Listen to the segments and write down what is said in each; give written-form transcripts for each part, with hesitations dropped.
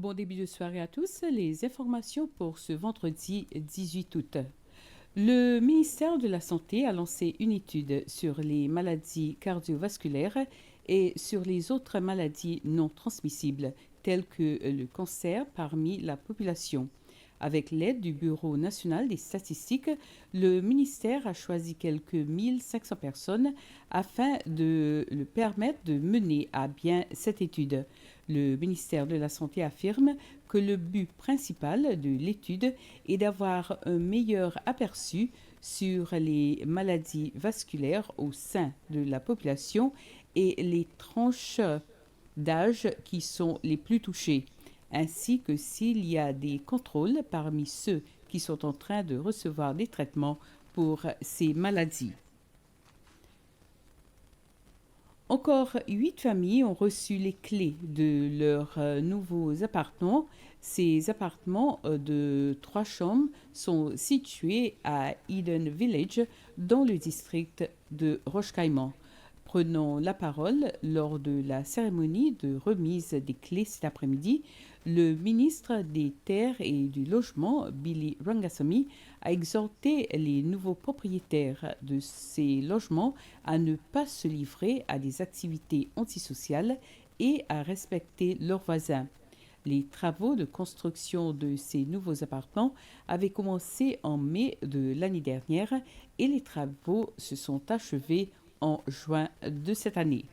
Bon début de soirée à tous. Les informations pour ce vendredi 18 août. Le ministère de la Santé a lancé une étude sur les maladies cardiovasculaires et sur les autres maladies non transmissibles, telles que le cancer parmi la population. Avec l'aide du Bureau national des statistiques, le ministère a choisi quelques 1500 personnes afin de le permettre de mener à bien cette étude. Le ministère de la Santé affirme que le but principal de l'étude est d'avoir un meilleur aperçu sur les maladies vasculaires au sein de la population et les tranches d'âge qui sont les plus touchées, ainsi que s'il y a des contrôles parmi ceux qui sont en train de recevoir des traitements pour ces maladies. Encore 8 familles ont reçu les clés de leurs nouveaux appartements. Ces appartements de 3 chambres sont situés à Eden Village, dans le district de Roche-Caïman. Prenant la parole lors de la cérémonie de remise des clés cet après-midi, le ministre des Terres et du Logement, Billy Rangasamy, a exhorté les nouveaux propriétaires de ces logements à ne pas se livrer à des activités antisociales et à respecter leurs voisins. Les travaux de construction de ces nouveaux appartements avaient commencé en mai de l'année dernière et les travaux se sont achevés en juin de cette année.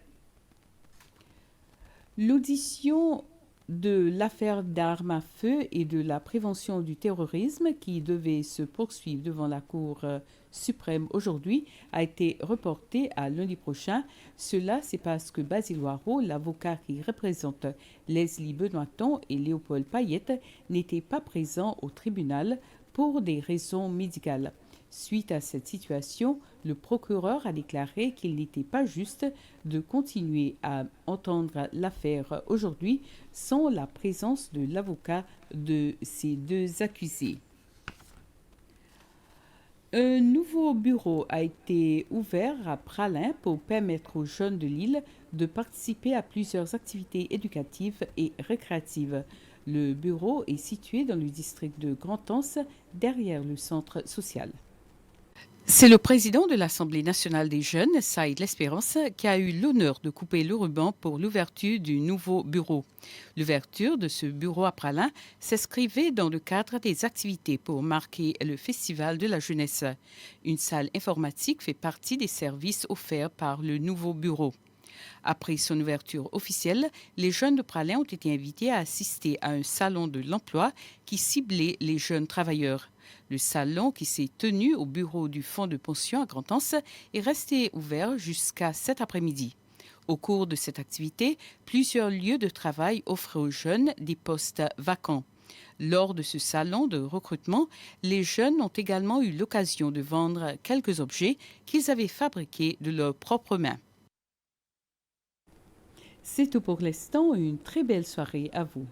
L'audition de l'affaire d'armes à feu et de la prévention du terrorisme qui devait se poursuivre devant la Cour suprême aujourd'hui a été reportée à lundi prochain. Cela, c'est parce que Basile Loireau, l'avocat qui représente Leslie Benoîton et Léopold Payette, n'était pas présent au tribunal pour des raisons médicales. Suite à cette situation, le procureur a déclaré qu'il n'était pas juste de continuer à entendre l'affaire aujourd'hui sans la présence de l'avocat de ces deux accusés. Un nouveau bureau a été ouvert à Pralin pour permettre aux jeunes de l'île de participer à plusieurs activités éducatives et récréatives. Le bureau est situé dans le district de Grand-Anse, derrière le centre social. C'est le président de l'Assemblée nationale des jeunes, Saïd L'Espérance, qui a eu l'honneur de couper le ruban pour l'ouverture du nouveau bureau. L'ouverture de ce bureau à Pralin s'inscrivait dans le cadre des activités pour marquer le Festival de la jeunesse. Une salle informatique fait partie des services offerts par le nouveau bureau. Après son ouverture officielle, les jeunes de Pralin ont été invités à assister à un salon de l'emploi qui ciblait les jeunes travailleurs. Le salon, qui s'est tenu au bureau du fonds de pension à Grand-Anse, est resté ouvert jusqu'à cet après-midi. Au cours de cette activité, plusieurs lieux de travail offrent aux jeunes des postes vacants. Lors de ce salon de recrutement, les jeunes ont également eu l'occasion de vendre quelques objets qu'ils avaient fabriqués de leurs propres mains. C'est tout pour l'instant. Une très belle soirée à vous.